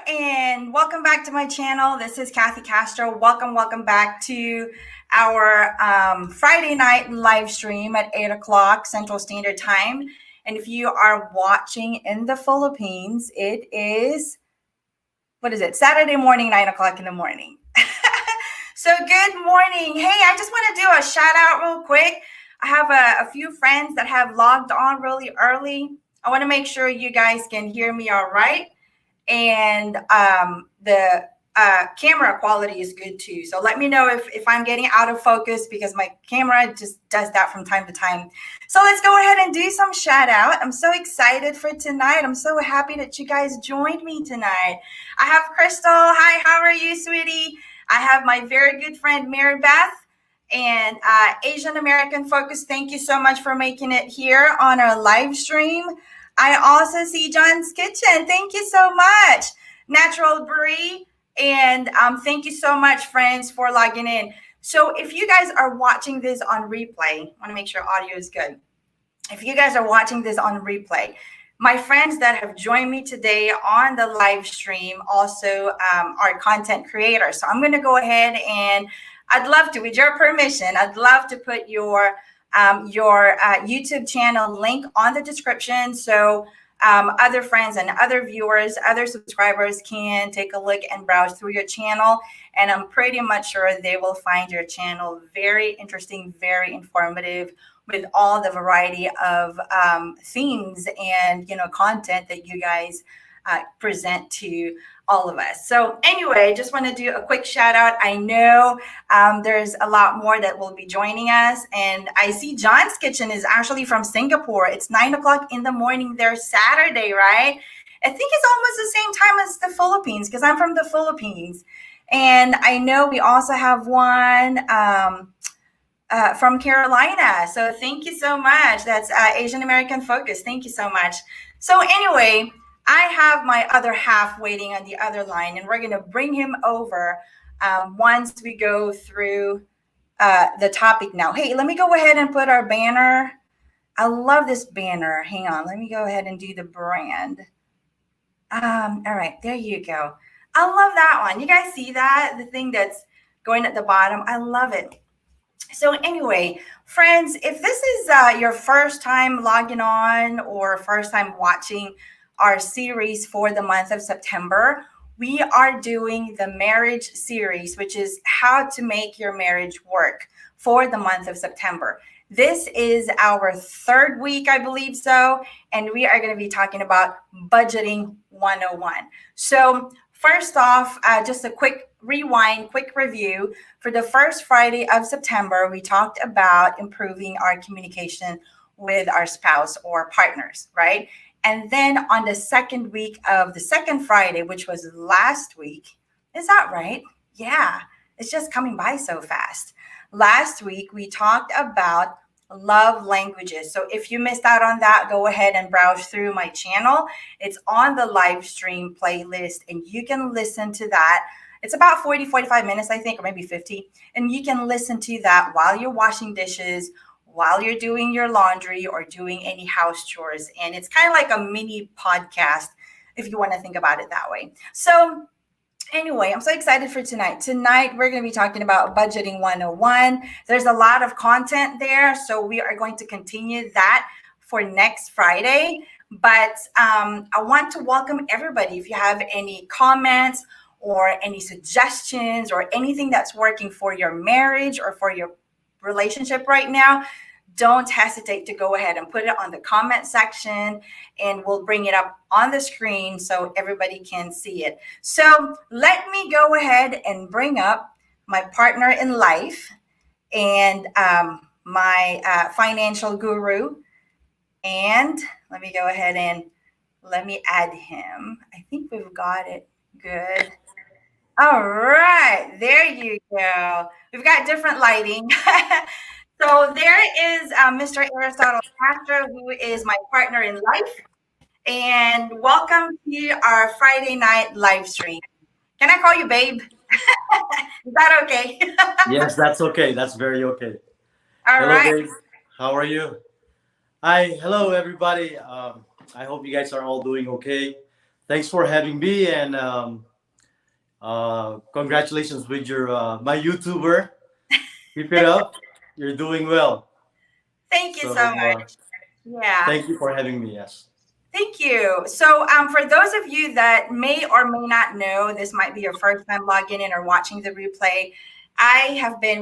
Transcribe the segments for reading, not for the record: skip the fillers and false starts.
and welcome back to my channel. This is Castro. Welcome back to our Friday night live stream at 8 o'clock Central Standard Time. And if you are watching in the Philippines, it is, Saturday morning, 9 o'clock in the morning. So good morning. Hey, I just want to do a shout out real quick. I have a few friends that have logged on really early. I want to make sure you guys can hear me all right. And the camera quality is good too. So let me know if I'm getting out of focus, because my camera just does that from time to time. So let's go ahead and do some shout out. I'm so excited for tonight. I'm so happy that you guys joined me tonight. I have Crystal. Hi, how are you, sweetie? I have my very good friend, Mary Beth. And Asian American Focus, thank you so much for making it here on our live stream. I also see John's Kitchen. Thank you so much. Natural Brie. And thank you so much, friends, for logging in. So if you guys are watching this on replay, I want to make sure audio is good. If you guys are watching this on replay, my friends that have joined me today on the live stream also are content creators. So I'm going to go ahead and I'd love to, with your permission, I'd love to put your YouTube channel link on the description, so other friends and other viewers, other subscribers can take a look and browse through your channel. And I'm pretty much sure they will find your channel very interesting, very informative, with all the variety of themes and content that you guys present to all of us. So anyway, just want to do a quick shout out. I know there's a lot more that will be joining us, and I see John's Kitchen is actually from Singapore. It's 9 o'clock in the morning there Saturday, right? I think it's almost the same time as the Philippines, because I'm from the Philippines. And I know we also have one from Carolina. So thank you so much. That's Asian American Focus. Thank you so much. So anyway, I have my other half waiting on the other line, and we're going to bring him over once we go through the topic now. Hey, let me go ahead and put our banner. I love this banner. Hang on. Let me go ahead and do the brand. All right. There you go. I love that one. You guys see that? The thing that's going at the bottom. I love it. So anyway, friends, if this is your first time logging on or first time watching our series for the month of September, we are doing the marriage series, which is how to make your marriage work for the month of September. This is our third week, I believe so, and we are going to be talking about budgeting 101. So first off, just a quick rewind, quick review. For the first Friday of September, we talked about improving our communication with our spouse or partners, right? And then on the second week of the second Friday, which was last week, is that right? Yeah, it's just coming by so fast. Last week, we talked about love languages. So if you missed out on that, go ahead and browse through my channel. It's on the live stream playlist, and you can listen to that. It's about 45 minutes, I think, or maybe 50. And you can listen to that while you're washing dishes, while you're doing your laundry, or doing any house chores. And it's kind of like a mini podcast, if you want to think about it that way. So anyway, I'm so excited for tonight. Tonight, we're going to be talking about budgeting 101. There's a lot of content there, so we are going to continue that for next Friday. But I want to welcome everybody. If you have any comments or any suggestions or anything that's working for your marriage or for your relationship right now, don't hesitate to go ahead and put it on the comment section, and we'll bring it up on the screen so everybody can see it. So let me go ahead and bring up my partner in life and my financial guru. And let me go ahead and let me add him. I think we've got it good. All right, there you go. We've got different lighting. So there is Mr. Aristotle Castro, who is my partner in life. And welcome to our Friday night live stream. Can I call you babe? Is that okay? Yes, that's okay. That's very okay. All Hello, right. babe. How are you? Hi. Hello, everybody. I hope you guys are all doing okay. Thanks for having me, and congratulations with your my YouTuber. Keep it up. You're doing well. Thank you So so much. Yeah. thank you for having me. Yes. Thank you. So, for those of you that may or may not know, this might be your first time logging in or watching the replay.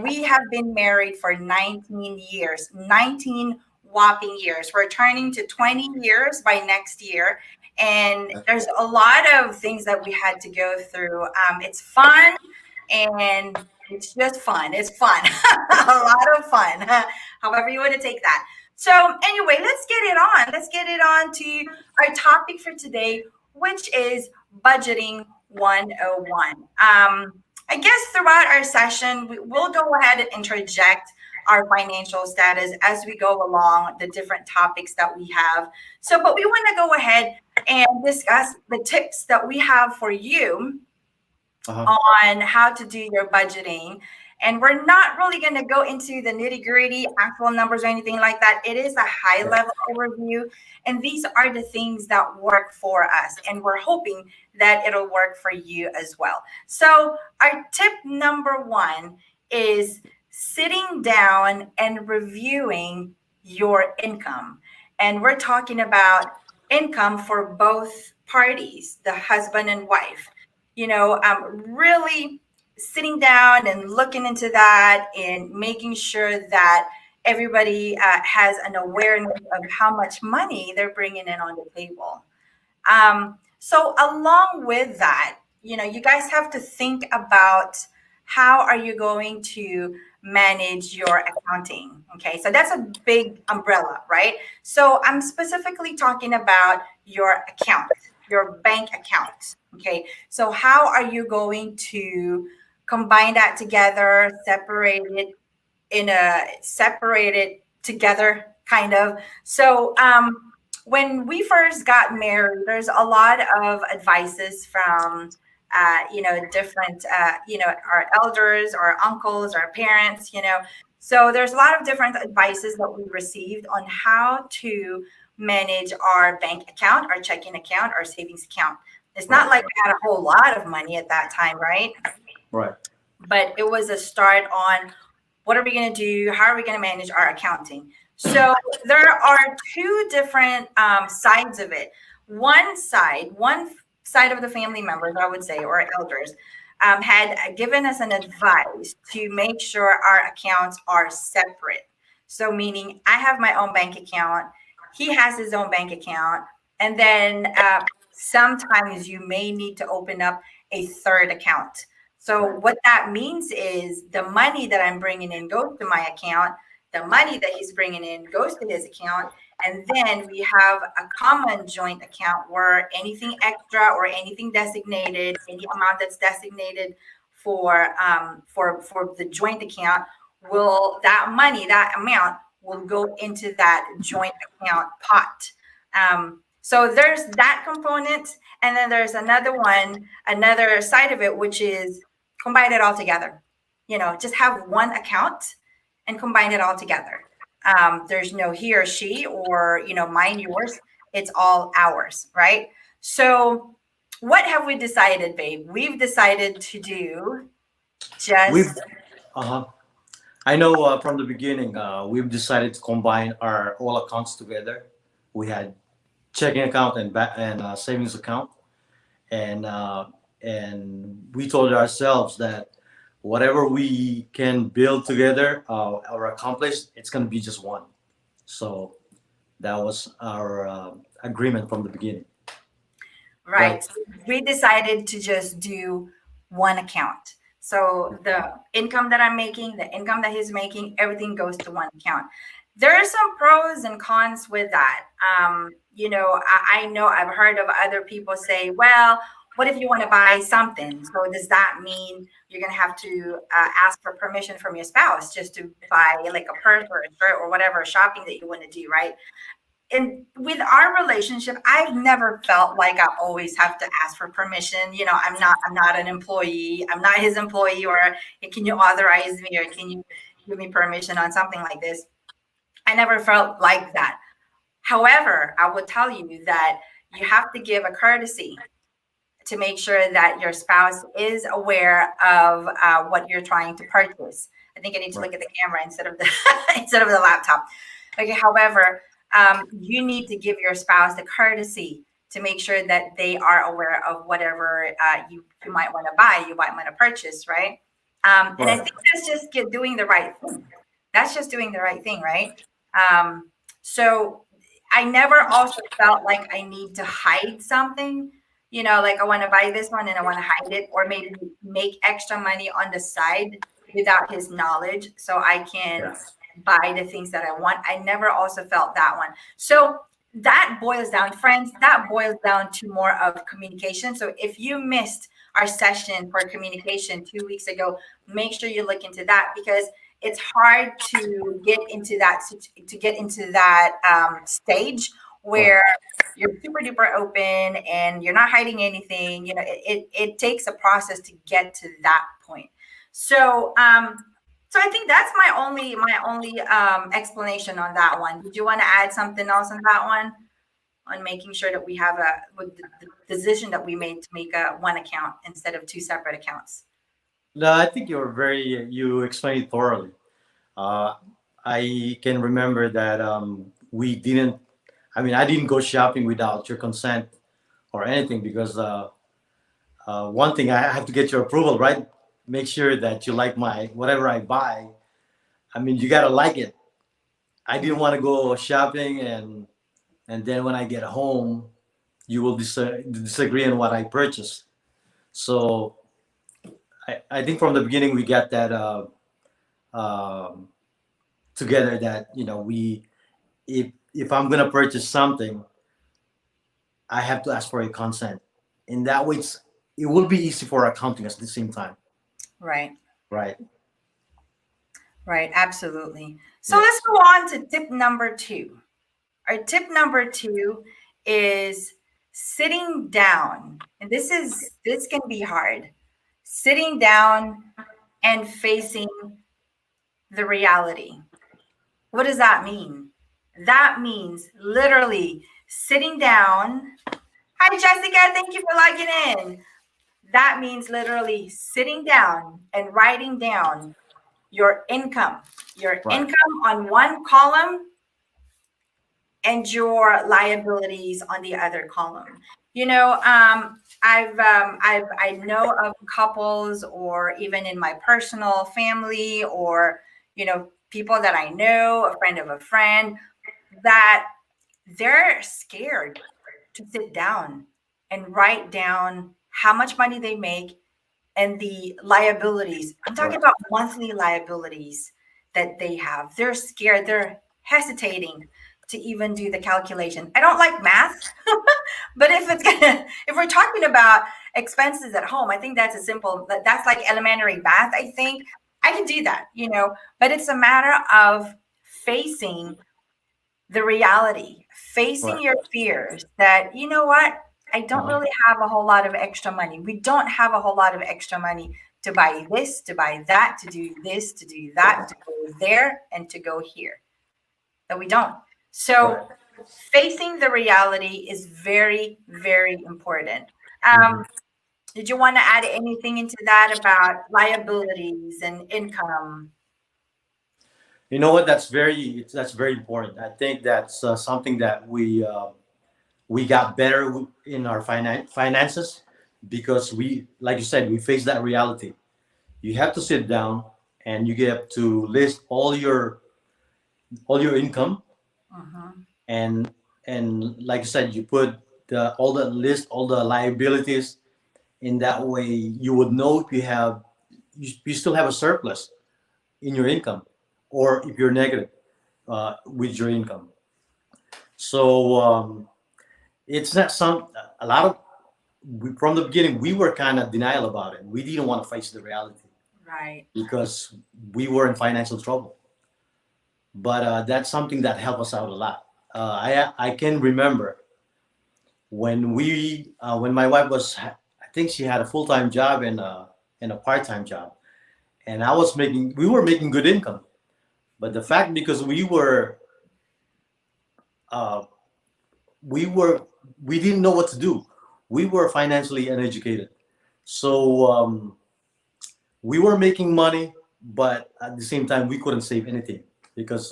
We have been married for 19 years, 19 whopping years. We're turning to 20 years by next year. And there's a lot of things that we had to go through. It's fun and it's just fun. It's fun, a lot of fun, however you want to take that. So, anyway, let's get it on. Let's get it on to our topic for today, which is budgeting 101. I guess throughout our session, we'll go ahead and interject our financial status as we go along, the different topics that we have. So, but we want to go ahead and discuss the tips that we have for you on how to do your budgeting. And we're not really going to go into the nitty gritty actual numbers or anything like that. It is a high level overview. And these are the things that work for us. And we're hoping that it'll work for you as well. So, our tip number one is sitting down and reviewing your income. And we're talking about income for both parties, the husband and wife. Really sitting down and looking into that and making sure that everybody has an awareness of how much money they're bringing in on the table. So along with that, you guys have to think about how are you going to manage your accounting. Okay, so that's a big umbrella, right? So I'm specifically talking about your account, your bank account. Okay, so how are you going to combine that together, separate it together, kind of. So when we first got married, there's a lot of advices from different our elders, our uncles, our parents. So there's a lot of different advices that we received on how to manage our bank account, our checking account, our savings account. It's not like we had a whole lot of money at that time, right? Right. But it was a start on what are we going to do? How are we going to manage our accounting? So there are two different sides of it. One side of the family members, I would say, or elders, had given us an advice to make sure our accounts are separate. So meaning I have my own bank account, he has his own bank account, and then sometimes you may need to open up a third account. So what that means is the money that I'm bringing in goes to my account, the money that he's bringing in goes to his account, and then we have a common joint account where anything extra or anything designated, any amount that's designated for the joint account, that amount will go into that joint account pot. So there's that component, and then there's another side of it, which is combine it all together. Just have one account and combine it all together. There's no he or she or mine, yours. It's all ours, right? So what have we decided, babe? We've decided to do We've just uh-huh. I know from the beginning we've decided to combine our all accounts together. We had checking account and savings account, and we told ourselves that whatever we can build together or accomplish, it's going to be just one. So that was our agreement from the beginning. right. So we decided to just do one account. So the income that I'm making, the income that he's making, everything goes to one account. There are some pros and cons with that. I know I've heard of other people say, well, what if you want to buy something? So does that mean you're going to have to ask for permission from your spouse just to buy like a purse or a shirt or whatever shopping that you want to do, right? And with our relationship, I've never felt like I always have to ask for permission. I'm not an employee. I'm not his employee, or "Hey, can you authorize me, or can you give me permission on something like this?" I never felt like that. However, I would tell you that you have to give a courtesy. to make sure that your spouse is aware of what you're trying to purchase. I think I need to Right. look at the camera instead of the instead of the laptop. Okay. However, you need to give your spouse the courtesy to make sure that they are aware of whatever you might want to buy, you might want to purchase, right? And I Right. think that's just doing the right thing. That's just doing the right thing, right? Um, so I never also felt like I need to hide something, like I want to buy this one and I want to hide it, or maybe make extra money on the side without his knowledge so I can Yes. buy the things that I want. I never also felt that one. So that boils down, friends, that boils down to more of communication. So if you missed our session for communication 2 weeks ago, make sure you look into that, because it's hard to get into that stage Right. where you're super duper open and you're not hiding anything. It takes a process to get to that point. So so I think that's my only explanation on that one. Did you want to add something else on that one, on making sure that we have with the decision that we made to make a one account instead of two separate accounts? No, I think you explained it thoroughly. Uh, I can remember that we didn't. I mean, I didn't go shopping without your consent or anything, because one thing, I have to get your approval, right? Make sure that you like my whatever I buy. I mean, you gotta like it. I didn't want to go shopping, and then when I get home, you will disagree on what I purchased. So I think from the beginning we got that um, together, that we, if I'm gonna purchase something, I have to ask for a consent. In that way, it will be easy for accounting at the same time, Right. right? Right, absolutely. So let's Yes. go on to tip number two. Our tip number two is sitting down. And this can be hard. Sitting down and facing the reality. What does that mean? That means literally sitting down. Hi, Jessica. Thank you for logging in. That means literally sitting down and writing down your income, Right. on one column and your liabilities on the other column. I know of couples, or even in my personal family, or people that I know, a friend of a friend, that they're scared to sit down and write down how much money they make and the liabilities. I'm talking Right. about monthly liabilities that they have. They're scared. They're hesitating to even do the calculation. I don't like math, but if we're talking about expenses at home, I think that's that's like elementary math. I think I can do that, but it's a matter of facing the reality, facing Right. your fears that, what, I don't Uh-huh. really have a whole lot of extra money. We don't have a whole lot of extra money to buy this, to buy that, to do this, to do that, to go there, and to go here. That we don't. Right. So facing the reality is very, very important. Mhm. Did you want to add anything into that about liabilities and income? You know what? That's very important. I think that's something that we got better in our finances, because we, like you said, we face that reality. You have to sit down and you get to list all your income, Mhm. and like you said, you put all the liabilities. In that way, you would know if you still have a surplus in your income, or if you're negative with your income. So it's not some a lot of from the beginning we were kind of denial about it. We didn't want to face the reality Right. because we were in financial trouble. But that's something that helped us out a lot. I can remember when my wife I think she had a full time job and a part time job, and we were making good income. But the fact, because uh, we were we didn't know what to do. we were financially uneducated. So we were making money, but at the same time, we couldn't save anything because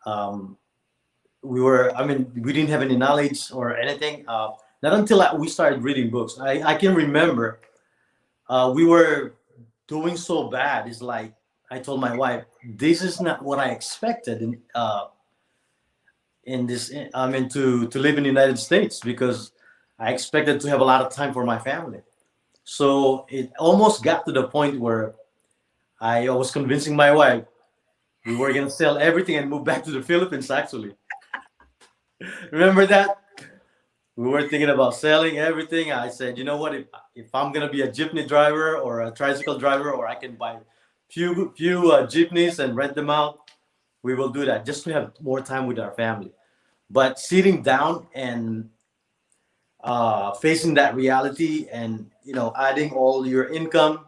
um, I mean, we didn't have any knowledge or anything. Not until we started reading books. I can remember we were doing so bad. It's like I told my wife, this is not what I expected in this. I mean, to live in the United States because I expected to have a lot of time for my family. So it almost got to the point where I was convincing my wife we were gonna sell everything and move back to the Philippines. Actually, remember that? We were thinking about selling everything. I said, you know what? If I'm gonna be a jeepney driver or a tricycle driver, or I can buy few jeepneys and rent them out, we will do that just to have more time with our family. But sitting down and facing that reality, and adding all your income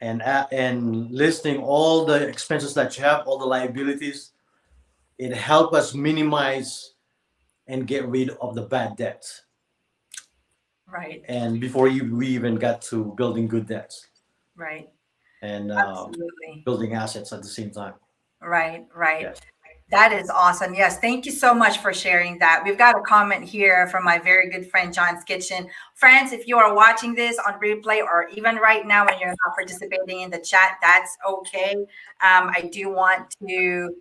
and listing all the expenses that you have, all the liabilities, it helped us minimize and get rid of the bad debts. Right. And before we even got to building good debts Right. and Absolutely. building assets at the same time. Right. Right. Yes. That is awesome. Yes, thank you so much for sharing that. We've got a comment here from my very good friend John's Kitchen. Friends, if you are watching this on replay or even right now when you're not participating in the chat, that's okay. I do want to,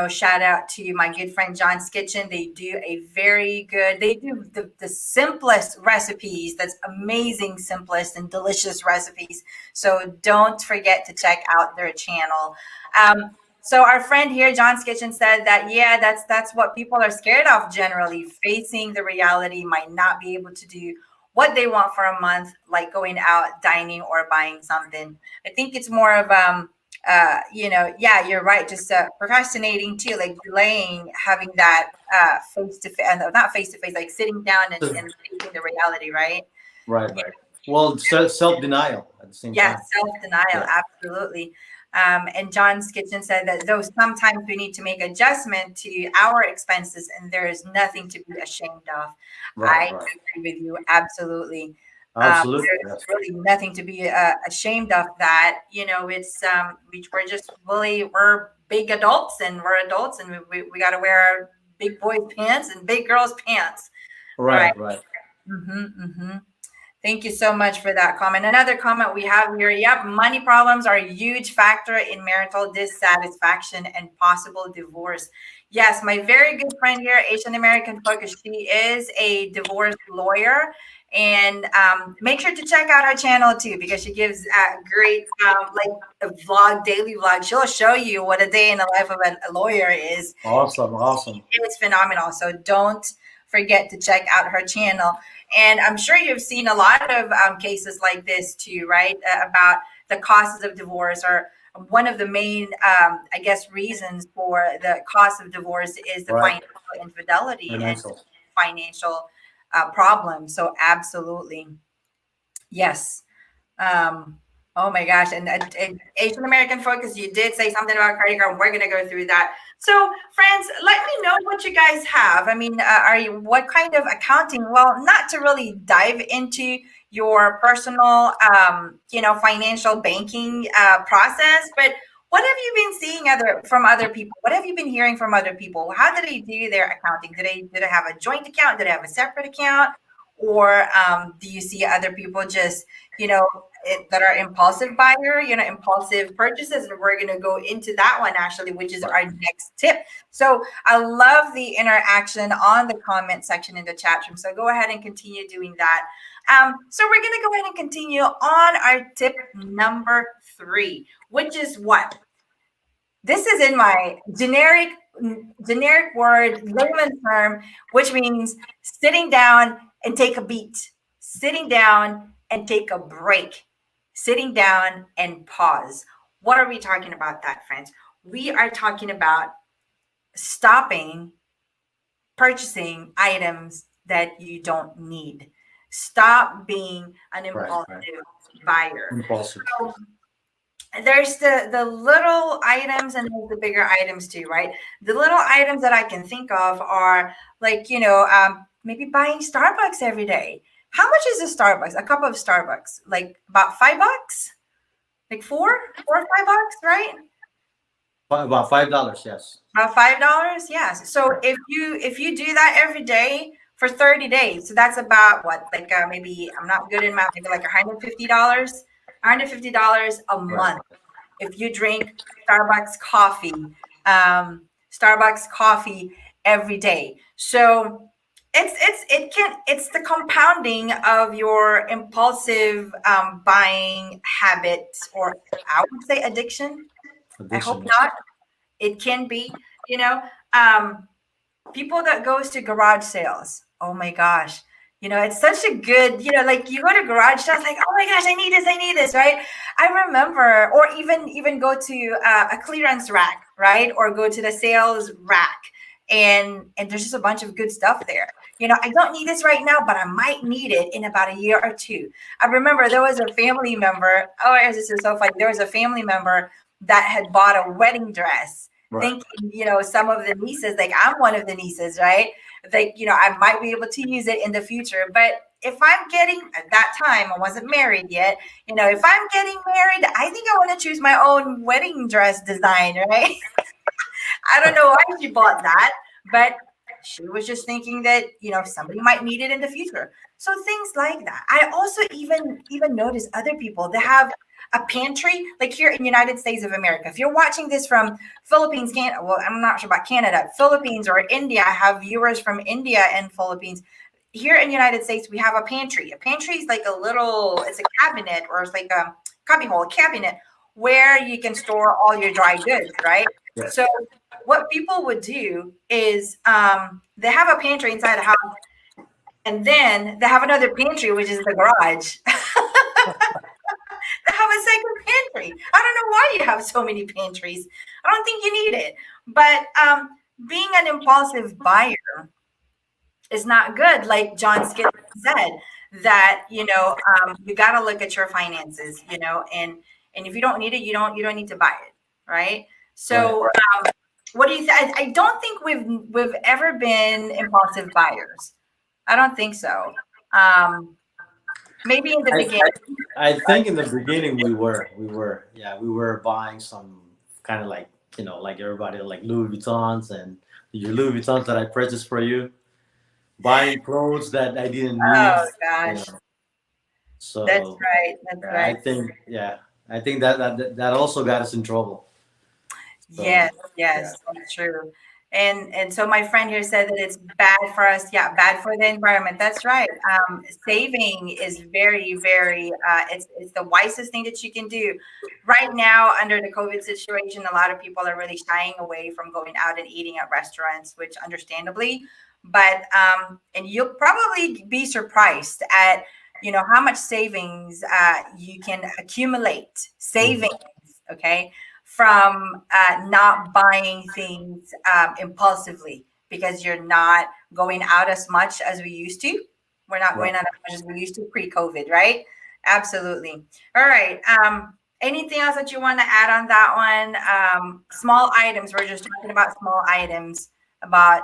shout out to my good friend John's Kitchen. They do a very good, they do the simplest recipes. That's amazing, simplest and delicious recipes. So don't forget to check out their channel. So our friend here, John's Kitchen, said that yeah, that's what people are scared of generally, facing the reality, might not be able to do what they want for a month, like going out dining or buying something. I think it's more of yeah, you're right, just procrastinating too, like delaying having that face to face, not face to face, like sitting down and facing the reality, right? Right, right. Well, self denial at the same Yes, time. self-denial, Yeah. absolutely. And John's Kitchen said that though sometimes we need to make adjustment to our expenses and there is nothing to be ashamed of. Right, I right. agree with you, absolutely. Absolutely. There's Yes. really nothing to be ashamed of that. It's we're just really, we're big adults and we're adults and we got to wear our big boy pants and big girls pants. Right. Right, right. Mm-hmm, mm-hmm. Thank you so much for that comment. Another comment we have here. Yep, money problems are a huge factor in marital dissatisfaction and possible divorce. Yes, my very good friend here, Asian American focus, she is a divorce lawyer. And make sure to check out her channel too, because she gives great, like a vlog, daily vlog. She'll show you what a day in the life of a lawyer is. Awesome, awesome. It's phenomenal. So don't forget to check out her channel. And I'm sure you've seen a lot of cases like this too, right? About the causes of divorce, or one of the main, I guess, reasons for the cost of divorce is the Right. financial infidelity and Financial. financial problems. So absolutely, yes. Um, oh my gosh. And Asian American focus, you did say something about credit card. We're going to go through that. So, friends, let me know what you guys have. I mean, what kind of accounting? Well, not to really dive into your personal, financial banking process, but what have you been seeing from other people? What have you been hearing from other people? How do they do their accounting? Do they have a joint account? Do they have a separate account? Or do you see other people just you know, that are impulsive buyer, impulsive purchases. And we're going to go into that one actually, which is Right. our next tip. So I love the interaction on the comment section in the chat room. So go ahead and continue doing that. So we're going to go ahead and continue on our tip number 3, which is what? This is in my generic word, layman term, which means sitting down and take a beat, sitting down and take a break, sitting down and pause. What are we talking about that, friends? We are talking about stopping purchasing items that you don't need. Stop being an Right, right. impulsive buyer. Impulsive. So there's the little items and there's the bigger items too, right? The little items that I can think of are like, maybe buying Starbucks every day. How much is a Starbucks? A cup of Starbucks, like about $5, like four or $5, right? About $5, yes. About $5, yes. So Right. if you do that every day for 30 days, so that's about what, like maybe I'm not good in math, maybe like $150 a Right. month if you drink Starbucks coffee, Starbucks coffee every day. So it's the compounding of your impulsive buying habit, or I would say addiction. I hope Addiction. not. It can be, you know. Um, People that goes to garage sales, oh my gosh, it's such a good, like you go to garage sales like, oh my gosh, I need this, right? I remember, or even go to a clearance rack, right, or go to the sales rack, and there's just a bunch of good stuff there. I don't need this right now, but I might need it in about a year or two. I remember there was a family member, oh, this is so funny, there was a family member that had bought a wedding dress, Right. thinking, some of the nieces, like I'm one of the nieces, right? Like, I might be able to use it in the future. But if I'm getting, at that time, I wasn't married yet, if I'm getting married, I think I want to choose my own wedding dress design, right? I don't know why she bought that, but she was just thinking that, somebody might need it in the future. So things like that. I also even notice other people that have a pantry, like here in United States of America. If you're watching this from Philippines, well, I'm not sure about Canada, Philippines or India, I have viewers from India and Philippines. Here in United States, we have a pantry. A pantry is like it's a cabinet, or it's like a cubbyhole, a cabinet where you can store all your dry goods, right? So Yes. what people would do is they have a pantry inside the house, and then they have another pantry, which is the garage. They have a second pantry. I don't know why you have so many pantries. I don't think you need it. But being an impulsive buyer is not good. Like John Skip said, that you got to look at your finances, and if you don't need it, you don't need to buy it, right? Right. So what do you think? I don't think we've ever been impulsive buyers. I don't think so. Um, Maybe in the I, beginning. I think in the beginning we were buying some kind of like, like everybody, like Louis Vuittons and your Louis Vuittons that I purchased for you, buying clothes that I didn't need, Oh you gosh, know. that's So right. That's yeah, right. I think that also got us in trouble. So Yes, yeah, yes, that's true. And so my friend here said that it's bad for us. Yeah, bad for the environment. That's right. Saving is very. It's the wisest thing that you can do. Right now, under the COVID situation, a lot of people are really shying away from going out and eating at restaurants, which understandably. But and you'll probably be surprised at how much savings you can accumulate. mhm, Savings, okay, from not buying things impulsively, because you're not going out as much as we used to. We're not right. going out as much as we used to pre-COVID, right? Absolutely. All right. Anything else that you want to add on that one? Small items. We're just talking about small items, about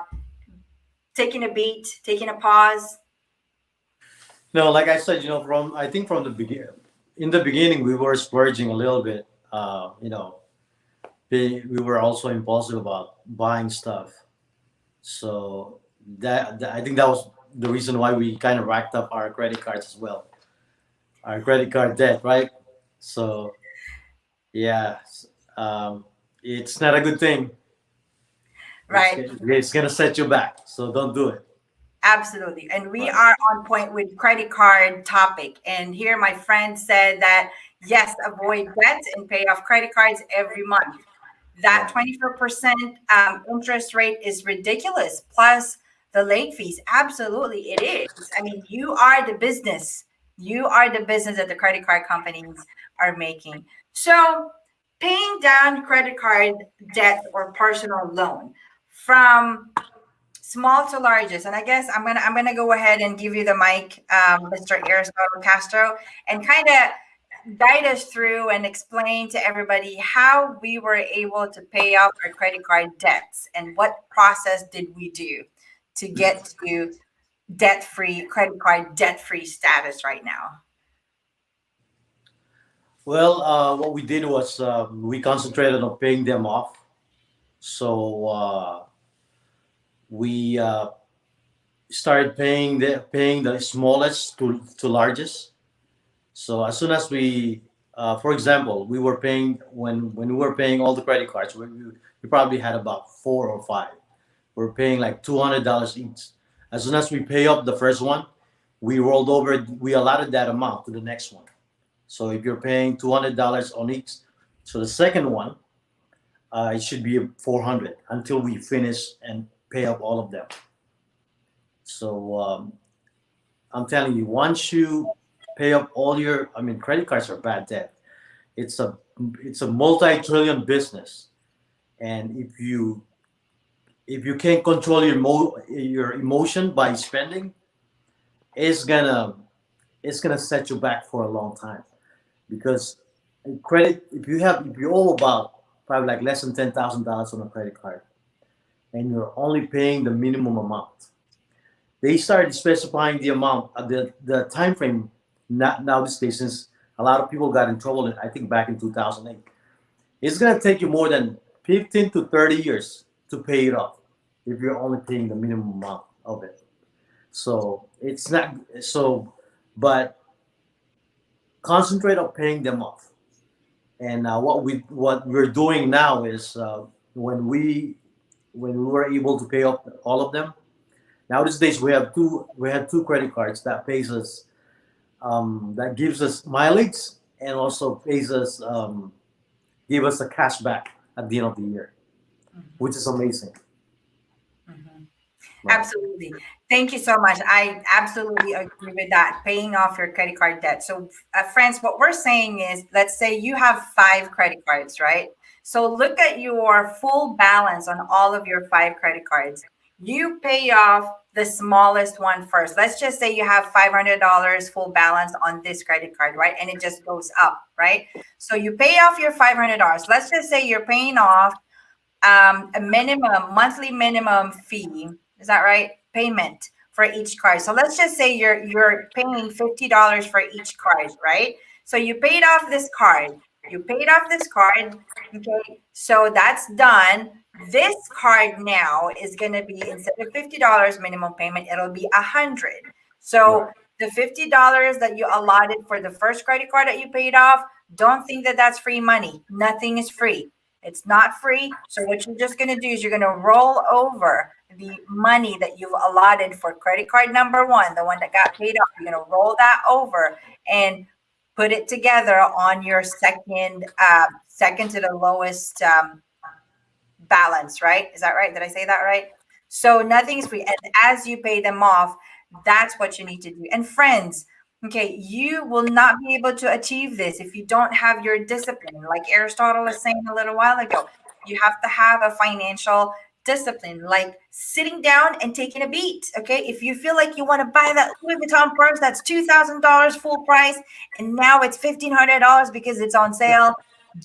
taking a beat, taking a pause. No, like I said, from I think from the begin in the beginning we were splurging a little bit. We were also impulsive about buying stuff. So I think that was the reason why we kind of racked up our credit cards as well, our credit card debt, right? So yeah, um, it's not a good thing. Right. It's gonna set you back. So don't do it. Absolutely. And we Right. are on point with credit card topic. And here my friend said that yes, avoid debt and pay off credit cards every month. That Right. 24% interest rate is ridiculous. Plus the late fees. Absolutely, it is. I mean, you are the business. You are the business that the credit card companies are making. So paying down credit card debt or personal loan from small to largest. And I guess I'm gonna go ahead and give you the mic, Mr. Aristotle Castro, and kind of guide us through and explain to everybody how we were able to pay off our credit card debts and what process did we do to get to debt-free credit card debt-free status right now? Well, what we did was we concentrated on paying them off. So we started paying the smallest to largest. So as soon as we, for example, we were paying when we were paying all the credit cards, we probably had about four or five. We're paying like $200 each. As soon as we pay up the first one, we rolled over. We allotted that amount to the next one. So if you're paying $200 on each, so the second one, it should be 400 until we finish and pay up all of them. So I'm telling you, once you pay up all your, I mean, credit cards are bad debt. It's a it's a multi-trillion business, and if you can't control your emotion by spending, it's gonna it's gonna set you back for a long time. Because credit, if you owe about probably like less than $10,000 on a credit card, and you're only paying the minimum amount, they started specifying the amount, the time frame. Not now these days, since a lot of people got in trouble. I think back in 2008, it's gonna take you more than 15 to 30 years to pay it off if you're only paying the minimum amount of it. So it's not so, but concentrate on paying them off. And what we're doing now is when we were able to pay off all of them. Now these days we have two credit cards that pays us, that gives us mileage, and also pays us, give us a cash back at the end of the year, which is amazing. Mhm. Right. Absolutely. Thank you so much. I absolutely agree with that. Paying off your credit card debt. So, friends, what we're saying is, let's say you have five credit cards, right? So, look at your full balance on all of your five credit cards. You pay off the smallest one first. Let's just say you have $500 full balance on this credit card, right? And it just goes up, right? So, you pay off your $500. Let's just say you're paying off a minimum monthly minimum fee. Is that right? Payment for each card. So let's just say you're paying $50 for each card, right? So you paid off this card. You paid off this card. Okay. So that's done. This card now is going to be, instead of $50 minimum payment, it'll be 100. So Right. the $50 that you allotted for the first credit card that you paid off, don't think that that's free money. Nothing is free. It's not free. So what you're just going to do is you're going to roll over the money that you've allotted for credit card number one, the one that got paid off. You're going to roll that over and put it together on your second to the lowest balance, right? Is that right? Did I say that right? So nothing's free. And as you pay them off, that's what you need to do. And friends, okay, you will not be able to achieve this if you don't have your discipline. Like Aristotle was saying a little while ago, you have to have a financial discipline, like sitting down and taking a beat. Okay. If you feel like you want to buy that Louis Vuitton purse that's $2,000 full price and now it's $1,500 because it's on sale,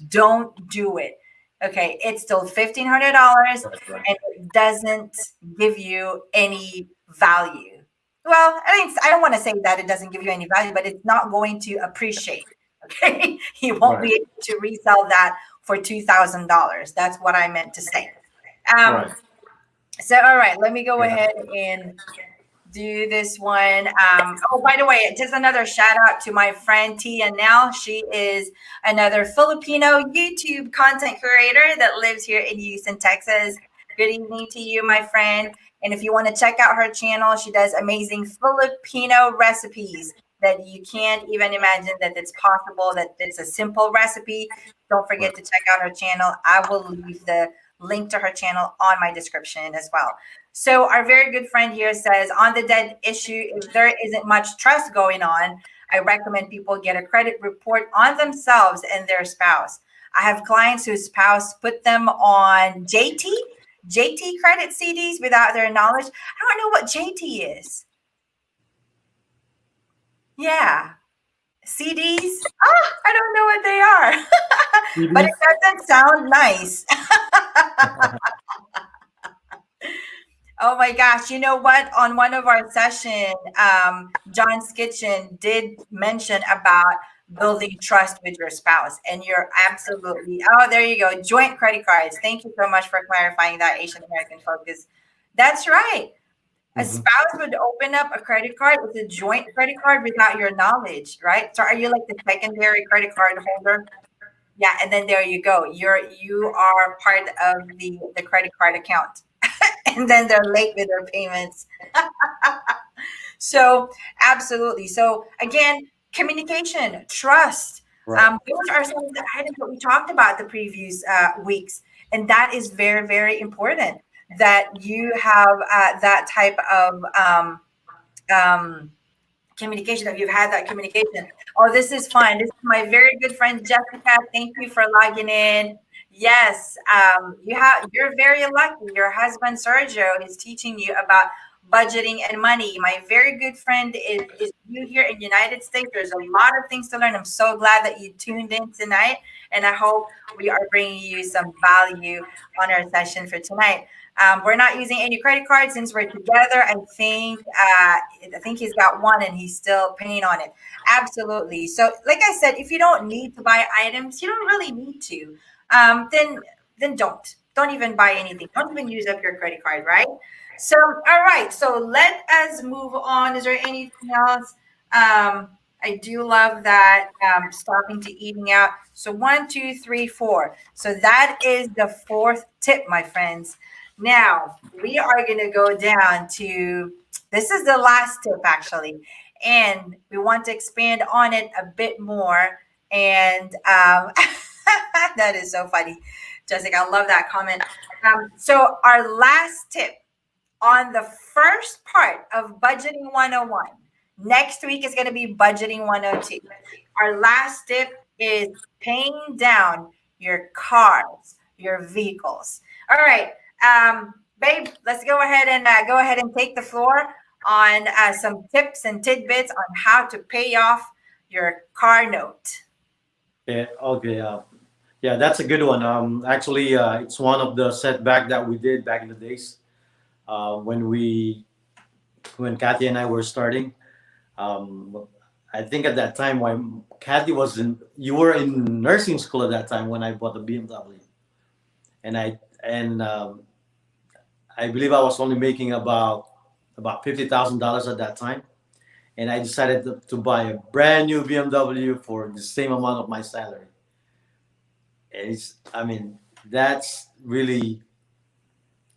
don't do it. Okay, it's still $1,500 Right. Right. and it doesn't give you any value. Well, I mean, I don't want to say that it doesn't give you any value, but it's not going to appreciate. Okay, you won't Right. be able to resell that for $2,000. That's what I meant to say. Um, Right. so, all right, let me go Yeah. ahead and do this one. Oh, by the way, just another shout out to my friend Tia Nell. She is another Filipino YouTube content creator that lives here in Houston, Texas. Good evening to you, my friend. And if you want to check out her channel, she does amazing Filipino recipes that you can't even imagine that it's possible, that it's a simple recipe. Don't Right. forget to check out her channel. I will leave the link to her channel on my description as well. So our very good friend here says, on the debt issue, if there isn't much trust going on, I recommend people get a credit report on themselves and their spouse. I have clients whose spouse put them on JT credit CDs without their knowledge. I don't know what JT is. Yeah, CDs. Ah, I don't know what they are, but it doesn't sound nice. Oh my gosh. You know what? On one of our session, John's Kitchen did mention about building trust with your spouse. And you're absolutely, oh, there you go. Joint credit cards. Thank you so much for clarifying that, Asian American focus. That's right. A Hmm. spouse would open up a credit card. It's a joint credit card without your knowledge, right? So are you like the secondary credit card holder? Yeah, and then there you go. You are part of the credit card account. And then they're late with their payments. So absolutely. So again, communication, trust. Right. Those are some of the items that we talked about the previous weeks, and that is very, very important that you have that type of um, communication, that you've had that communication. Oh, this is fun. This is my very good friend Jessica. Thank you for logging in. Yes, you're very lucky. Your husband Sergio is teaching you about budgeting and money. My very good friend is new here in the United States. There's a lot of things to learn. I'm so glad that you tuned in tonight, and I hope we are bringing you some value on our session for tonight. We're not using any credit cards since we're together. I think he's got one and he's still paying on it. Absolutely. So, like I said, if you don't need to buy items, you don't really need to. Then don't even buy anything. Don't even use up your credit card, right? So, all right. So let us move on. Is there anything else? I do love that stopping to eating out. So 1, 2, 3, 4. So that is the fourth tip, my friends. Now we are going to go down to this is the last tip actually, and we want to expand on it a bit more. And that is so funny, Jessica. I love that comment. So our last tip on the first part of budgeting 101. Next week is going to be budgeting 102. Our last tip is paying down your cars, your vehicles. All right, babe, let's go ahead and take the floor on some tips and tidbits on how to pay off your car note. Yeah. Okay. Yeah, that's a good one. Actually, it's one of the setback that we did back in the days when when Kathy and I were starting. Um, I think at that time when Kathy was in, you were in nursing school at that time when I bought the BMW, and I believe I was only making about $50,000 at that time, and I decided to buy a brand new BMW for the same amount of my salary. And I mean, that's really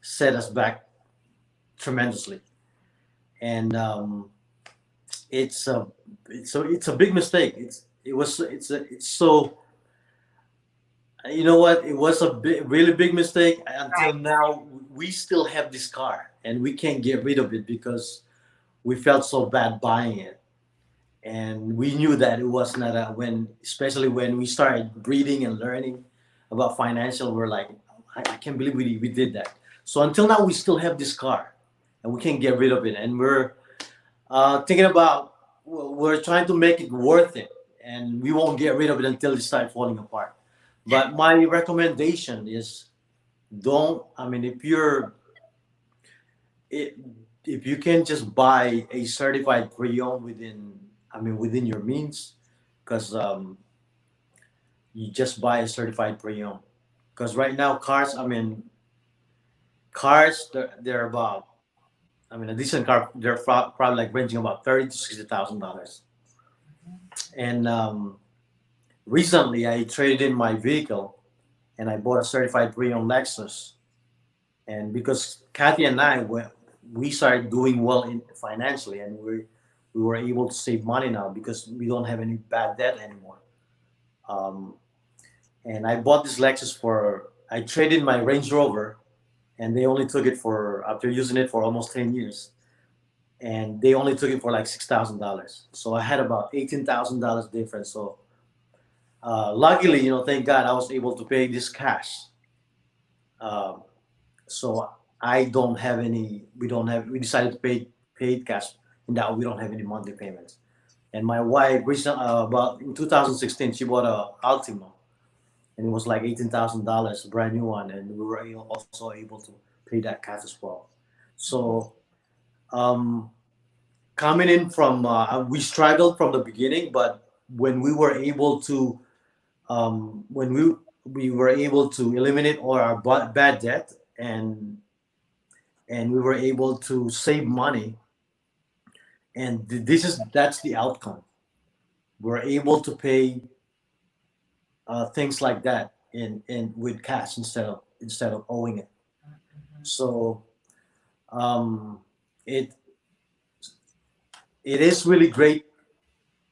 set us back tremendously, and it's a it's a big mistake. It's so, you know what, it was a really big mistake. Until Right. now we still have this car and we can't get rid of it because we felt so bad buying it, and we knew that it was not a when especially when we started reading and learning about financial, we're like, I can't believe we did that. So until now we still have this car and we can't get rid of it, and we're thinking about, we're trying to make it worth it, and we won't get rid of it until it starts falling apart. But my recommendation is, don't, I mean, it, if you can just buy a certified pre-owned within, I mean, within your means, because you just buy a certified pre-owned. Because right now cars, I mean, cars they're about, I mean, a decent car they're probably like ranging about $30,000 to $60,000. And recently I traded in my vehicle and I bought a certified pre-owned Lexus. And because Kathy and I we started doing well in financially, and we were able to save money now because we don't have any bad debt anymore. Um, and I bought this Lexus for, I traded my Range Rover, and they only took it for, after using it for almost 10 years, and they only took it for like $6,000. So I had about $18,000 difference. So luckily, thank God I was able to pay this cash. Um, so I don't have any. We decided to pay it cash, and that we don't have any monthly payments. And my wife recently, about in 2016, she bought a Altima, and it was like $18,000, a brand new one, and we were also able to pay that cash as well. So um, coming in from we struggled from the beginning, but when we were able to when we were able to eliminate all our bad debt, and we were able to save money, and that's the outcome. We're able to pay things like that in with cash instead of owing it. So um, it it is really great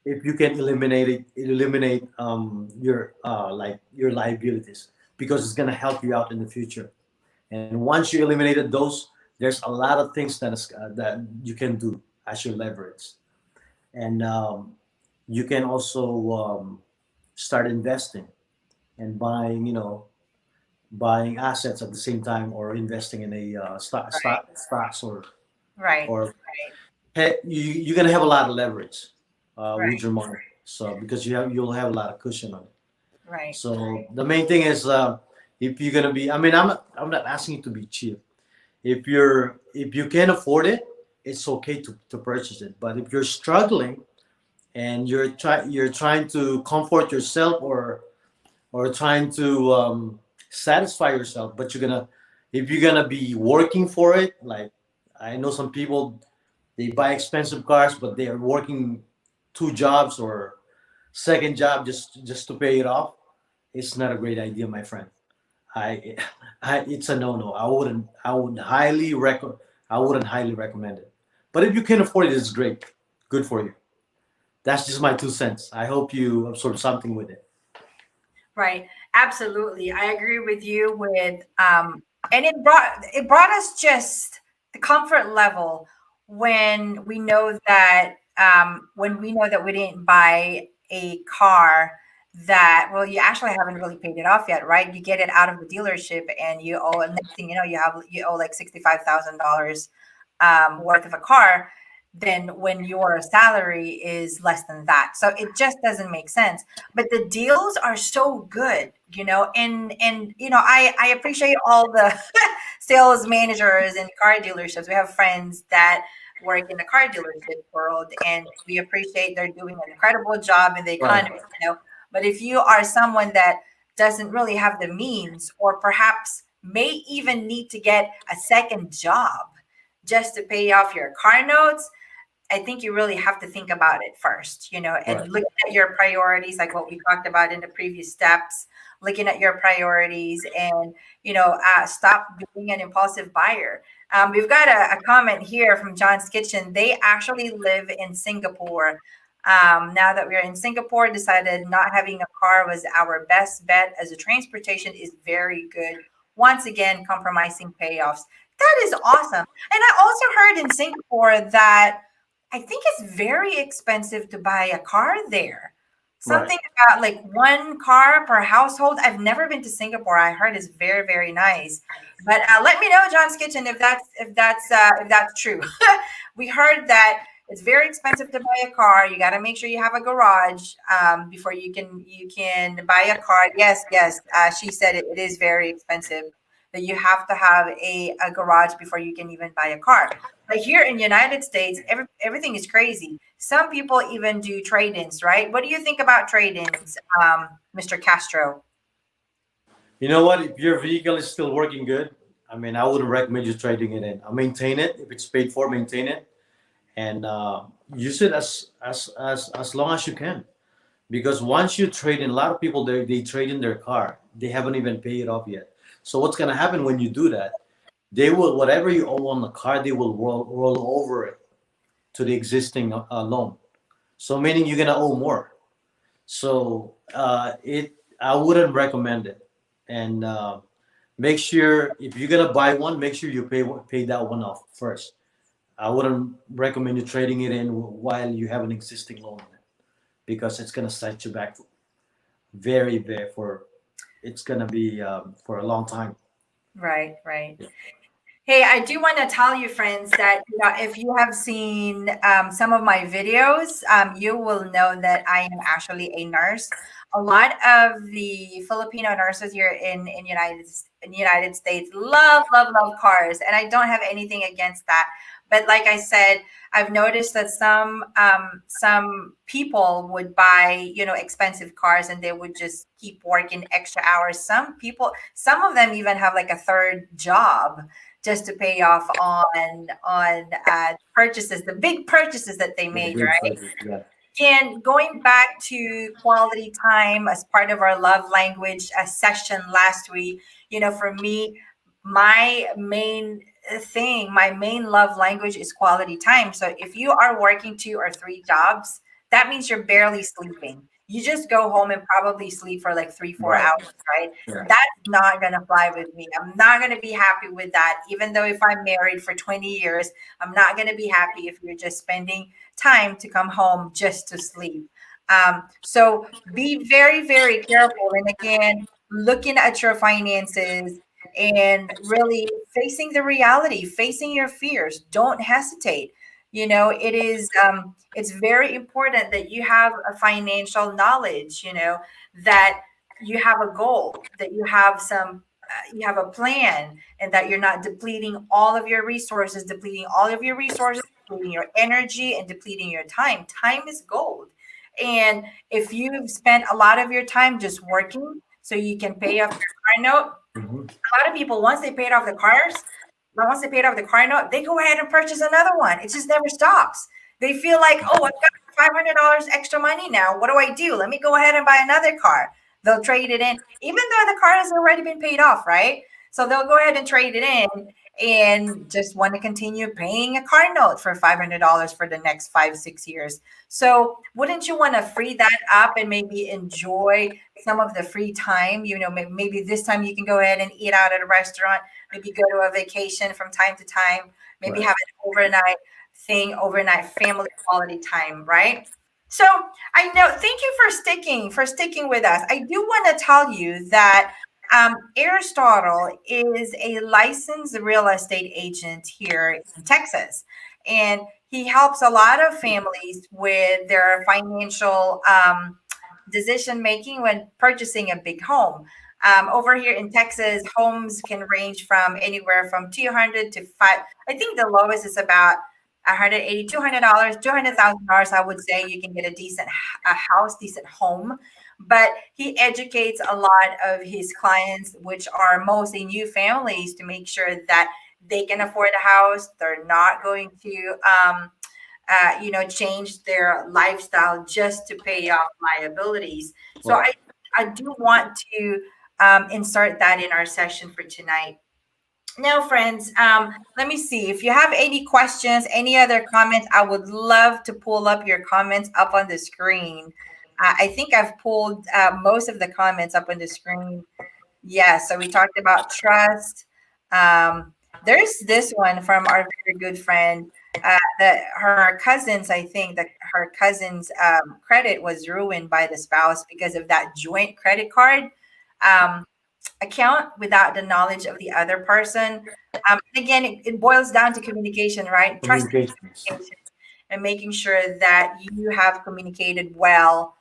if you can eliminate your like your liabilities, because it's gonna help you out in the future. And once you eliminated those, there's a lot of things that you can do as your leverage, and you can also start investing and buying, buying assets at the same time, or investing in a Right. stocks, Right. or hey, you're gonna have a lot of leverage with Right. your money. So because you'll have a lot of cushion on it. Right. So the main thing is if you're gonna be, I mean, I'm not asking you to be cheap. If you can afford it, it's okay to purchase it. But if you're struggling and you're trying to comfort yourself, or trying to satisfy yourself, but if you're gonna be working for it, like I know some people, they buy expensive cars, but they are working two jobs or second job just to pay it off. It's not a great idea, my friend. I, it's a no-no. I wouldn't highly recommend it. But if you can afford it, it's great. Good for you. That's just my 2 cents. I hope you absorb something with it. Right. Absolutely. I agree with you with and it brought us just the comfort level when we know that we didn't buy a car that, well, you actually haven't really paid it off yet, right? You get it out of the dealership and you owe, and next thing you know, you owe like $65,000 worth of a car, then when your salary is less than that. So it just doesn't make sense. But the deals are so good, and I appreciate all the sales managers and car dealerships. We have friends that work in the car dealership world, and we appreciate they're doing an incredible job in the Right. economy. But if you are someone that doesn't really have the means, or perhaps may even need to get a second job just to pay off your car notes, I think you really have to think about it first, Right. and look at your priorities, like what we talked about in the previous steps, looking at your priorities, and, stop being an impulsive buyer. We've got a comment here from John's Kitchen. They actually live in Singapore. Now that we're in Singapore, decided not having a car was our best bet, as the transportation is very good. Once again, compromising payoffs. That is awesome. And I also heard in Singapore that I think it's very expensive to buy a car there. Right. Something about like one car per household. I've never been to Singapore. I heard is very, very nice. But let me know, John's Kitchen, if that's true. We heard that it's very expensive to buy a car. You got to make sure you have a garage before you can buy a car. Yes, yes. She said it is very expensive. That you have to have a garage before you can even buy a car. But here in the United States, everything is crazy. Some people even do trade-ins, right? What do you think about trade-ins, Mr. Castro? You know what? If your vehicle is still working good, I mean, I wouldn't recommend you trading it in. I maintain it. If it's paid for, maintain it, and use it as long as you can. Because once you trade in, a lot of people they trade in their car. They haven't even paid it off yet. So what's gonna happen when you do that? They will, whatever you owe on the car, they will roll over it to the existing loan. So meaning you're gonna owe more. So it I wouldn't recommend it. And make sure if you're gonna buy one, make sure you pay that one off first. I wouldn't recommend you trading it in while you have an existing loan on it, because it's gonna set you back very, it's gonna be for a long time. Right, right. Yeah. Hey, I do want to tell you, friends, that if you have seen some of my videos, you will know that I am actually a nurse. A lot of the Filipino nurses here in United States love cars, and I don't have anything against that. But like I said, I've noticed that some people would buy expensive cars, and they would just keep working extra hours. Some of them even have like a third job just to pay off on purchases, the big purchases that they Yeah, made, big right? purchase. Yeah. And going back to quality time as part of our love language session last week, for me, my main my main love language is quality time. So if you are working 2 or 3 jobs, that means you're barely sleeping. You just go home and probably sleep for like 3, 4 hours, Right. right? Yeah. That's not going to fly with me. I'm not going to be happy with that. Even though if I'm married for 20 years, I'm not going to be happy if you're just spending time to come home just to sleep. So be very, very careful. And again, looking at your finances and really facing the reality, facing your fears. Don't hesitate. It's very important that you have a financial knowledge, that you have a goal, that you have a plan, and that you're not depleting all of your resources, depleting your energy, and depleting your time. Time is gold. And if you've spent a lot of your time just working so you can pay off your car note, Hmm. a lot of people, once they paid off the car note, they go ahead and purchase another one. It just never stops. They feel like, oh, I've got $500 extra money now. What do I do? Let me go ahead and buy another car. They'll trade it in, even though the car has already been paid off, right? So they'll go ahead and trade it in and just want to continue paying a car note for $500 for the next 5, 6 years. So wouldn't you want to free that up and maybe enjoy some of the free time? Maybe this time you can go ahead and eat out at a restaurant, maybe go to a vacation from time to time, maybe Right. have an overnight family quality time, right? So I know, thank you for sticking with us. I do want to tell you that Aristotle is a licensed real estate agent here in Texas, and he helps a lot of families with their financial decision making when purchasing a big home. Over here in Texas, homes can range from anywhere from 200 to five. I think the lowest is about 180, $200, $200,000. I would say you can get a house, decent home. But he educates a lot of his clients, which are mostly new families, to make sure that they can afford a house. They're not going to change their lifestyle just to pay off liabilities. So Right. I do want to insert that in our session for tonight. Now, friends, let me see. If you have any questions, any other comments, I would love to pull up your comments up on the screen. I think I've pulled most of the comments up on the screen. Yeah, so we talked about trust. There's this one from our very good friend that her cousins, I think that her cousin's credit was ruined by the spouse because of that joint credit card um, account without the knowledge of the other person. And again, it boils down to communication, right? Trust Communications. and making sure that you have communicated well.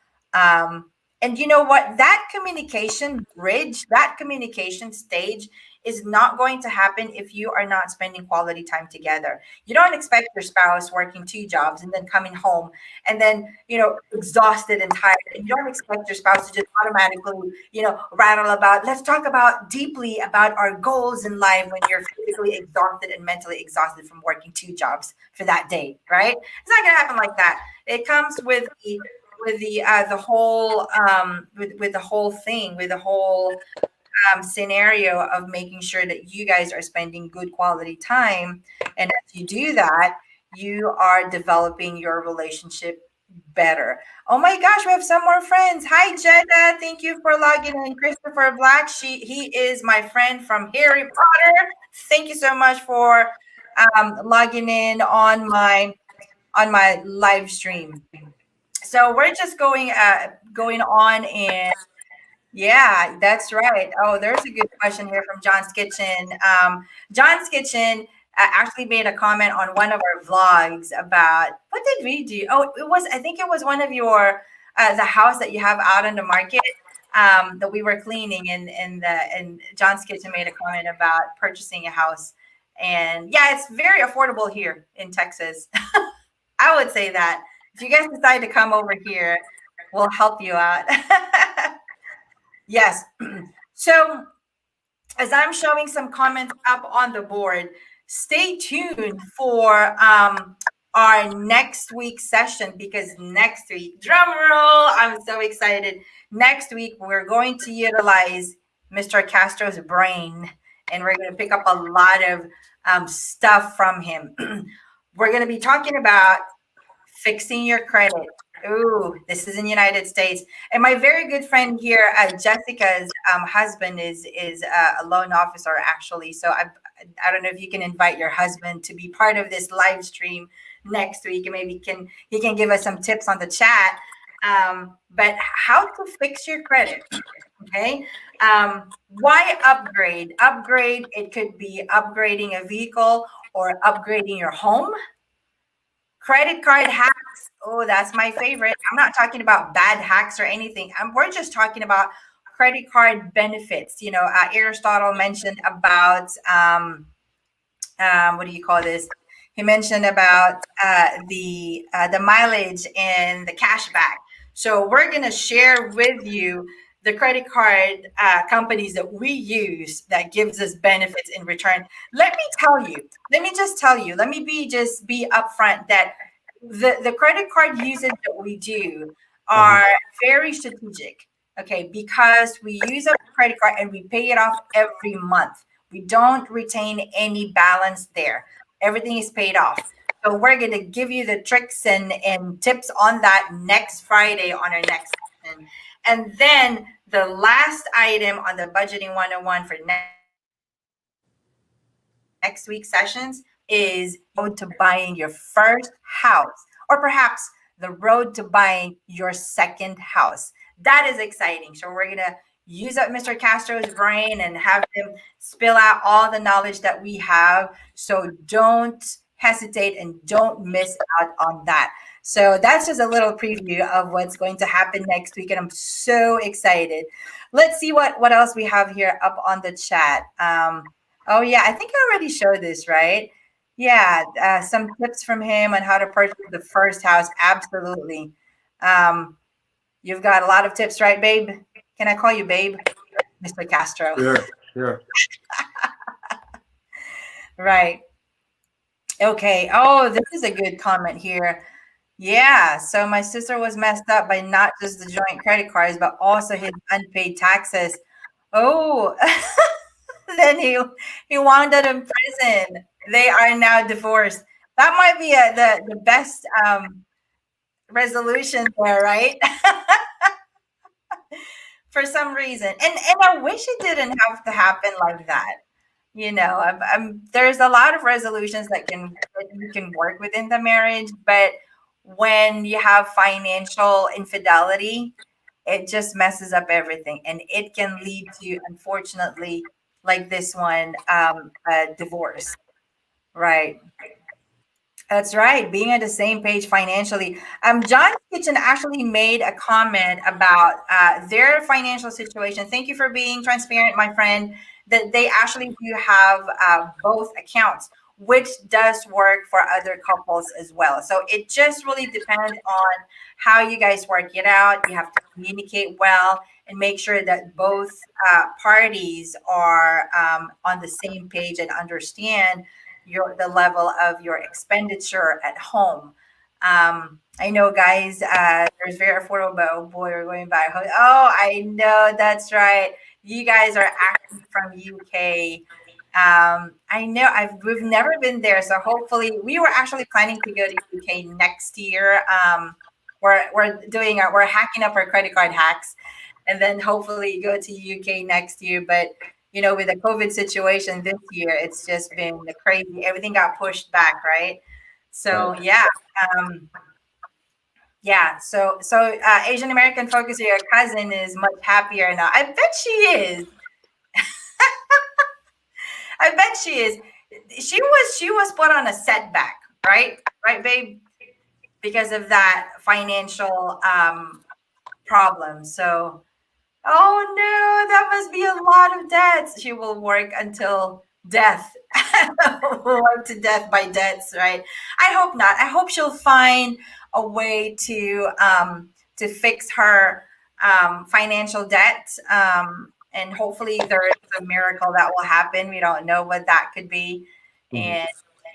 And you know what? That communication bridge, that communication stage is not going to happen if you are not spending quality time together. You don't expect your spouse working 2 jobs and then coming home and then, exhausted and tired. And you don't expect your spouse to just automatically, rattle about, let's talk about deeply about our goals in life when you're physically exhausted and mentally exhausted from working 2 jobs for that day, right? It's not going to happen like that. It comes with the whole with the whole thing, with the whole scenario of making sure that you guys are spending good quality time. And as you do that, you are developing your relationship better. Oh my gosh, we have some more friends. Hi, Jeddah. Thank you for logging in. Christopher Black. He is my friend from Harry Potter. Thank you so much for logging in on my live stream. So we're just going on, and Yeah, that's right. Oh, there's a good question here from John's Kitchen. John's Kitchen actually made a comment on one of our vlogs about what did we do? Oh, it was, I think it was one of your the house that you have out on the market that we were cleaning, and John's Kitchen made a comment about purchasing a house. And yeah, it's very affordable here in Texas. I would say that if you guys decide to come over here, we'll help you out. Yes. So, as I'm showing some comments up on the board, stay tuned for our next week session, because next week, drum roll, I'm so excited. Next week, we're going to utilize Mr. Castro's brain, and we're going to pick up a lot of stuff from him. We're going to be talking about fixing your credit. Ooh, this is in the United States. And my very good friend here, Jessica's husband is a loan officer, actually. So I don't know if you can invite your husband to be part of this live stream next week, and maybe he can give us some tips on the chat. But how to fix your credit? Okay. Why upgrade? Upgrade. It could be upgrading a vehicle or upgrading your home. Credit card hacks. Oh, that's my favorite. I'm not talking about bad hacks or anything. We're just talking about credit card benefits. Aristotle mentioned about what do you call this? He mentioned about the mileage and the cash back. So we're gonna share with you the credit card companies that we use that gives us benefits in return. Let me tell you. Let me just tell you. Let me be upfront that the credit card usage that we do Mhm. are very strategic. Okay, because we use a credit card and we pay it off every month. We don't retain any balance there. Everything is paid off. So we're going to give you the tricks and tips on that next Friday on our next session. And then the last item on the budgeting 101 for next week's sessions is road to buying your first house, or perhaps the road to buying your second house. That is exciting. So we're going to use up Mr. Castro's brain and have him spill out all the knowledge that we have. So don't hesitate and don't miss out on that. So that's just a little preview of what's going to happen next week, and I'm so excited. Let's see what else we have here up on the chat. Oh yeah, I think I already showed this, right? Yeah, some tips from him on how to purchase the first house. Absolutely. Um, you've got a lot of tips, right, babe? Can I call you babe, Mr. Castro? Sure, sure. Right. Okay. Oh, this is a good comment here. Yeah. So my sister was messed up by not just the joint credit cards, but also his unpaid taxes. Oh, then he wound up in prison. They are now divorced. That might be the best resolution there, right? For some reason, and I wish it didn't have to happen like that. There's a lot of resolutions that you can work within the marriage, but when you have financial infidelity, it just messes up everything, and it can lead to, unfortunately, like this one, a divorce. Right. That's right. Being on the same page financially. John's Kitchen actually made a comment about their financial situation. Thank you for being transparent, my friend. That they actually do have both accounts, which does work for other couples as well. So it just really depends on how you guys work it out. You have to communicate well and make sure that both parties are on the same page and understand the level of your expenditure at home. I know, guys, there's very affordable, but oh boy, we're going by. Oh, I know, that's right. You guys are actually from UK. I know we've never been there, so hopefully we were actually planning to go to UK next year. We're hacking up our credit card hacks, and then hopefully go to UK next year. But with the COVID situation this year, it's just been crazy. Everything got pushed back, right? Right. So yeah, um, Yeah. Asian American focus, your cousin is much happier now. I bet she is. I bet she is. She was put on a setback, right? Right, babe, because of that financial problem. So, oh no, that must be a lot of debts. She will work until death. Work to death by debts, right? I hope not. I hope she'll find a way to fix her financial debt. And hopefully there's a miracle that will happen. We don't know what that could be. Mhm.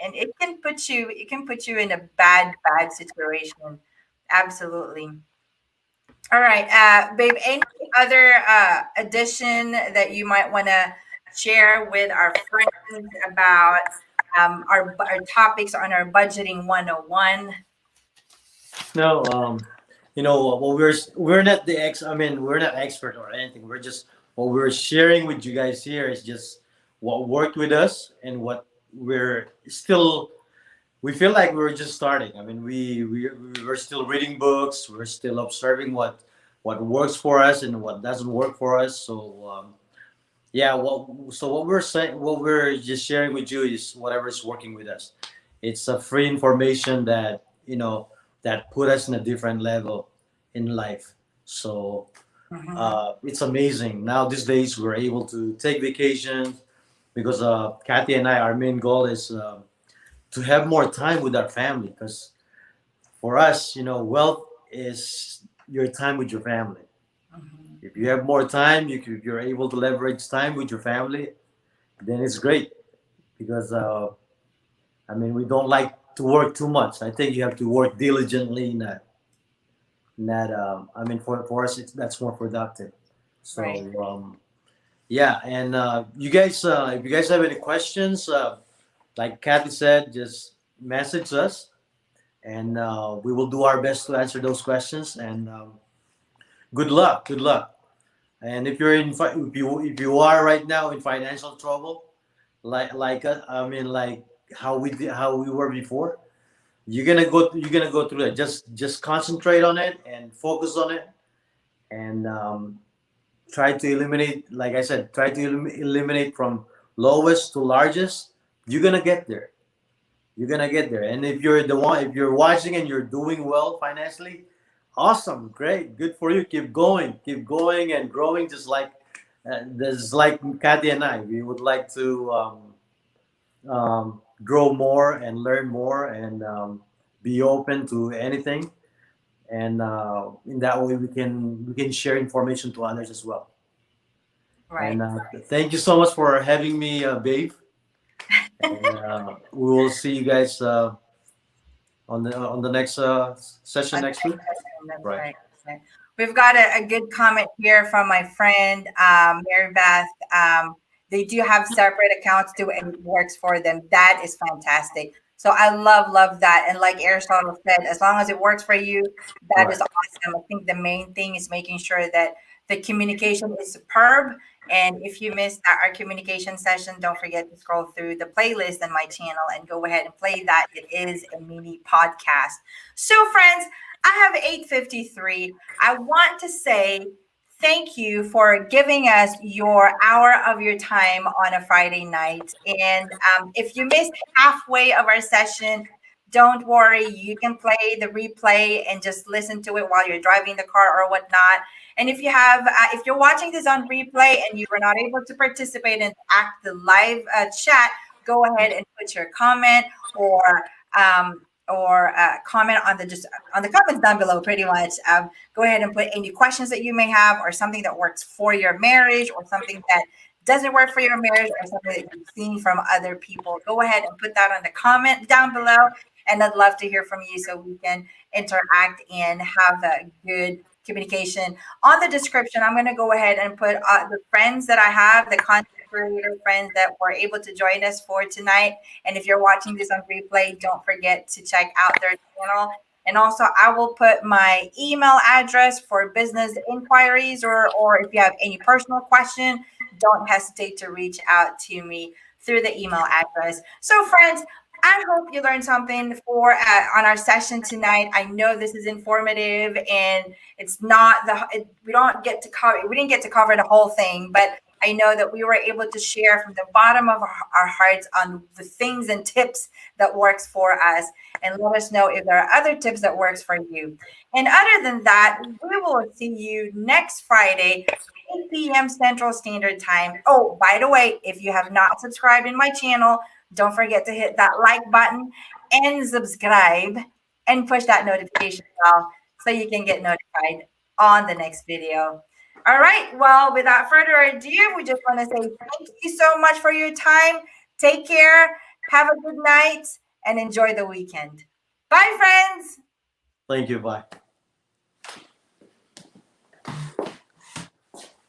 And it can put you in a bad situation. Absolutely. All right, babe. Any other addition that you might want to share with our friends about our topics on our budgeting 101? No, well, we're not the ex. I mean, we're not expert or anything. We're just what we're sharing with you guys here is just what worked with us and what we're still. We feel like we're just starting. I mean, we're still reading books. We're still observing what works for us and what doesn't work for us. So yeah, what we're saying, what we're just sharing with you is whatever is working with us. It's a free information that that put us in a different level in life. So Mm-hmm. it's amazing. Now these days we're able to take vacations because Kathy and I, our main goal is to have more time with our family. Because for us, wealth is your time with your family. Mm-hmm. If you have more time, you're able to leverage time with your family, then it's great because I mean we don't like to work too much. I think you have to work diligently, not I mean for us that's more productive. So Right. yeah, and you guys, if you guys have any questions, like Kathy said, just message us, and we will do our best to answer those questions. And good luck, good luck. And if you're if you are right now in financial trouble, I mean like how we were before, you're gonna go through that. Just concentrate on it and focus on it, and try to eliminate. Like I said, try to eliminate from lowest to largest. You're gonna get there. You're gonna get there. And if you're watching and you're doing well financially, awesome, great, good for you. Keep going and growing. Just like there's like Kathy and I, we would like to grow more and learn more and be open to anything. And in that way, we can share information to others as well. Right. And thank you so much for having me, Babe. And we will see you guys on the next session On the next week. next session, that's Right. right. That's right. We've got a good comment here from my friend Mary Beth. They do have separate accounts too, and it works for them. That is fantastic. So I love that. And like Aristotle said, as long as it works for you, that is Right. awesome. I think the main thing is making sure that the communication is superb. And if you missed our communication session, don't forget to scroll through the playlist on my channel and go ahead and play that. It is a mini podcast. So, friends, I have 8:53. I want to say thank you for giving us your hour of your time on a Friday night. And if you missed halfway of our session, don't worry. You can play the replay and just listen to it while you're driving the car or whatnot. And if you're watching this on replay and you were not able to participate and act the live chat, go ahead and put your comment um, or comment on the comments down below. Pretty much, go ahead and put any questions that you may have, or something that works for your marriage, or something that doesn't work for your marriage, or something that you've seen from other people. Go ahead and put that on the comment down below, and I'd love to hear from you so we can interact and have a good communication. On the description, I'm going to go ahead and put the friends that I have, the content creator friends that were able to join us for tonight. And if you're watching this on replay, don't forget to check out their channel. And also, I will put my email address for business inquiries, or if you have any personal question, don't hesitate to reach out to me through the email address. So, friends, I hope you learned something for on our session tonight. I know this is informative, and it's not we don't get to cover. We didn't get to cover the whole thing, but I know that we were able to share from the bottom of our hearts on the things and tips that works for us, and let us know if there are other tips that works for you. And other than that, we will see you next Friday, 8 p.m. Central Standard Time. Oh, by the way, if you have not subscribed in my channel, don't forget to hit that like button and subscribe and push that notification bell so you can get notified on the next video. All right. Well, without further ado, we just want to say thank you so much for your time. Take care. Have a good night and enjoy the weekend. Bye, friends. Thank you. Bye.